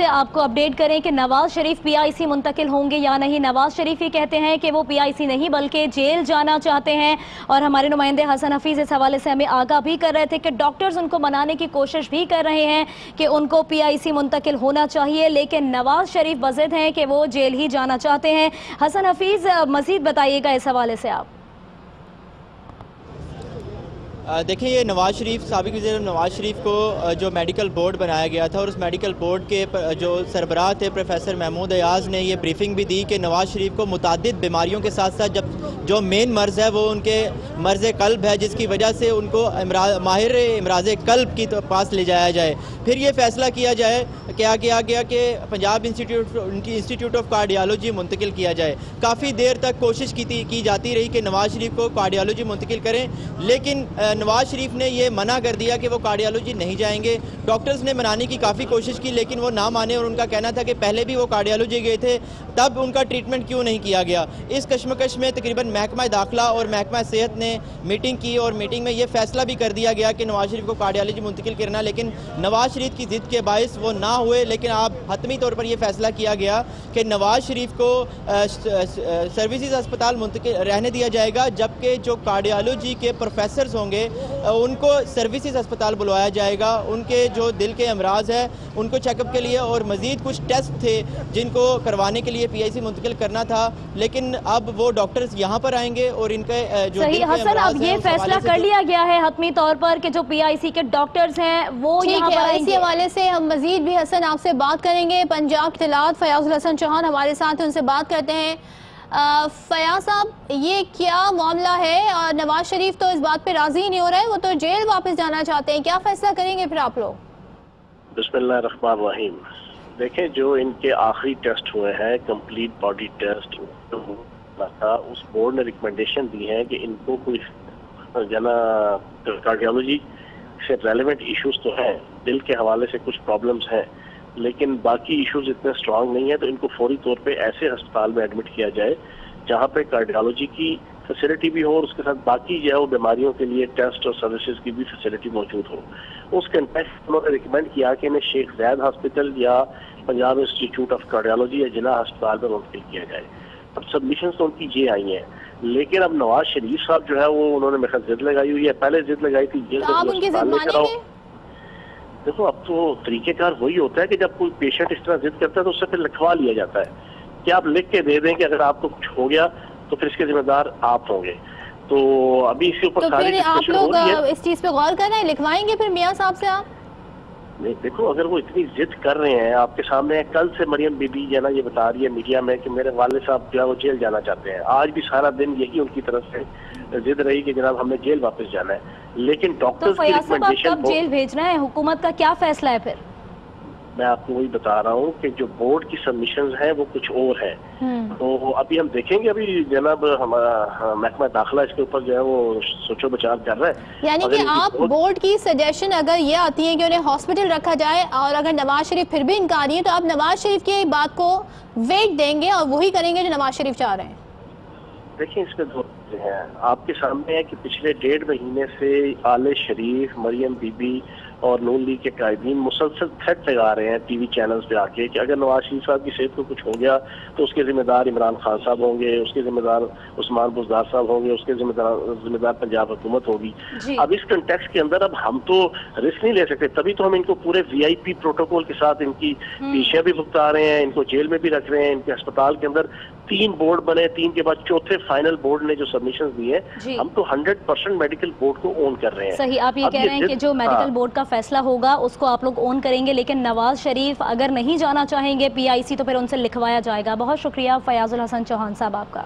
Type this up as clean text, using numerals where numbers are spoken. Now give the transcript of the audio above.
से आपको अपडेट करें कि नवाज शरीफ PIC मुंतकिल होंगे या नहीं। नवाज शरीफ ये कहते हैं कि वो PIC नहीं बल्कि जेल जाना चाहते हैं, और हमारे नुमाइंदे हसन हफीज़ इस हवाले से हमें आगाह भी कर रहे थे कि डॉक्टर्स उनको मनाने की कोशिश भी कर रहे हैं कि उनको PIC मुंतकिल होना चाहिए, लेकिन नवाज शरीफ बज़िद हैं कि वो जेल ही जाना चाहते हैं। हसन हफीज़, मज़ीद बताइएगा इस हवाले से आप। देखें, ये नवाज शरीफ, साबिक़ वज़ीर नवाज शरीफ को जो मेडिकल बोर्ड बनाया गया था, और उस मेडिकल बोर्ड के जो सरबराह थे प्रोफेसर महमूद अयाज़ ने ये ब्रीफिंग भी दी कि नवाज शरीफ को मुतादिद बीमारियों के साथ साथ जो मेन मर्ज़ है वो उनके मर्ज़ कल्ब है, जिसकी वजह से उनको माहिर इमराज़ कल्ब की पास ले जाया जाए। फिर ये फ़ैसला किया जाए, क्या किया गया कि पंजाब इंस्टीट्यूट ऑफ कार्डियोलॉजी मुंतकिल किया जाए। काफ़ी देर तक कोशिश की जाती रही कि नवाज शरीफ को कार्डियोलॉजी मुंतकिल करें, लेकिन नवाज शरीफ ने ये मना कर दिया कि वो कार्डियोलॉजी नहीं जाएंगे। डॉक्टर्स ने मनाने की काफ़ी कोशिश की, लेकिन वो ना माने, और उनका कहना था कि पहले भी वो कार्डियोलॉजी गए थे, तब उनका ट्रीटमेंट क्यों नहीं किया गया। इस कश्मकश में तकरीबन महकमा दाखिला और महकमा सेहत ने मीटिंग की, और मीटिंग में ये फैसला भी कर दिया गया कि नवाज शरीफ को कार्डियोलॉजी मुंतकिल करना, लेकिन नवाज शरीफ की ज़िद के बायस वो ना हुए। लेकिन आप हतमी तौर पर यह फैसला किया गया कि नवाज शरीफ को सर्विसेज अस्पताल मुंतकिल रहने दिया जाएगा, जबकि जो कार्डियोलॉजी के प्रोफेसर्स होंगे उनको सर्विसेज अस्पताल बुलवाया जाएगा। उनके जो दिल के अमराज है उनको चेकअप के लिए, और मज़ीद कुछ टेस्ट थे जिनको करवाने के लिए PIC मुंतकिल करना था, लेकिन अब वो डॉक्टर्स यहाँ पर आएंगे और इनके जो सही हसन, अब ये फैसला कर लिया गया है हतमी तौर पर कि जो PIC के डॉक्टर्स हैं वो यहाँ पर आएंगे। इसी हवाले से हम मजीद भी हसन आपसे बात करेंगे। पंजाब इत्तलात फयाजुल हसन चौहान हमारे साथ, उनसे बात करते हैं। फयाज साहब, ये क्या मामला है? और नवाज शरीफ तो इस बात पे राजी नहीं हो रहे, वो तो जेल वापस जाना चाहते हैं, क्या फैसला करेंगे फिर आप लोग? बिस्मिल्लाहिर्रहमानिर्रहीम। देखें, जो इनके आखिरी टेस्ट हुए हैं, कंप्लीट बॉडी टेस्ट, था उस बोर्ड ने रिकमेंडेशन दी है कि इनको कोई जना कार्डियोलॉजी से रेलेवेंट इश्यूज तो हैं, दिल के हवाले से कुछ प्रॉब्लम्स हैं, लेकिन बाकी इश्यूज इतने स्ट्रांग नहीं है, तो इनको फौरी तौर पे ऐसे अस्पताल में एडमिट किया जाए जहाँ पे कार्डियोलॉजी की फैसिलिटी भी हो, और उसके साथ बाकी जो है वो बीमारियों के लिए टेस्ट और सर्विसेज की भी फैसिलिटी मौजूद हो। उस कंटेक्स्ट में उन्होंने रिकमेंड किया कि इन्हें शेख ज़ायद हॉस्पिटल या पंजाब इंस्टीट्यूट ऑफ कार्डियोलॉजी या जिला अस्पताल में मुंतकिल किया जाए। अब सबमिशन तो उनकी ये आई हैं, लेकिन अब नवाज शरीफ साहब जो है वो उन्होंने मेरे ख्याल जिद लगाई हुई है, पहले जिद लगाई थी जेल से। देखो, अब तो तरीकेकार वही होता है कि जब कोई पेशेंट इस तरह जिद करता है तो उससे फिर लिखवा लिया जाता है कि आप लिख के दे दें कि अगर आपको कुछ हो गया तो फिर इसके जिम्मेदार आप होंगे। तो अभी इसके ऊपर सारी आप लोग इस चीज पे गौर कर रहे हैं, लिखवाएंगे फिर मियां साहब से आप? नहीं, देखो, अगर वो इतनी जिद कर रहे हैं, आपके सामने कल से मरियम बीबी जो है ना ये बता रही है मीडिया में कि मेरे वाले साहब जो है वो जेल जाना चाहते हैं। आज भी सारा दिन यही उनकी तरफ से जिद रही कि जनाब हमने जेल वापस जाना है, लेकिन डॉक्टर्स की रिकमेंडेशन कब जेल भेजना है, हुकूमत का क्या फैसला है फिर? मैं आपको वही बता रहा हूँ कि जो बोर्ड की सबमिशंस हैं वो कुछ और है, तो अभी हम देखेंगे। अभी जनाब हमारा महकमा दाखिला इसके ऊपर जो है वो सोचो विचार कर रहा है। यानी कि आप बोर्ड की सजेशन अगर ये आती है कि उन्हें हॉस्पिटल रखा जाए, और अगर नवाज शरीफ फिर भी इनकारी है, तो आप नवाज शरीफ की बात को वेट देंगे और वही करेंगे जो नवाज शरीफ चाह रहे हैं? देखिए, इसमें दो चीजें हैं आपके सामने है कि पिछले 1.5 महीने से आले शरीफ, मरियम बीबी और नून लीग के कायदीन मुसलसल थ्रेट लगा रहे हैं टीवी चैनल्स पे आके कि अगर नवाज शरीफ साहब की सेहत को कुछ हो गया तो उसके जिम्मेदार इमरान खान साहब होंगे, उसके जिम्मेदार उस्मान बुज़दार साहब होंगे, उसके जिम्मेदार पंजाब हुकूमत होगी। अब इस कंटेक्स्ट के अंदर अब हम तो रिस्क नहीं ले सकते, तभी तो हम इनको पूरे VIP प्रोटोकॉल के साथ इनकी पेशियां भी भुगता रहे हैं, इनको जेल में भी रख रहे हैं। इनके अस्पताल के अंदर 3 बोर्ड बने, 3 के बाद चौथे फाइनल बोर्ड ने जो सबमिशन दिए, हम तो 100% मेडिकल बोर्ड को ओन कर रहे हैं। सही, आप ये कह रहे हैं कि जो मेडिकल बोर्ड का फैसला होगा उसको आप लोग ओन करेंगे, लेकिन नवाज शरीफ अगर नहीं जाना चाहेंगे PIC तो फिर उनसे लिखवाया जाएगा। बहुत शुक्रिया फयाजुल हसन चौहान साहब आपका।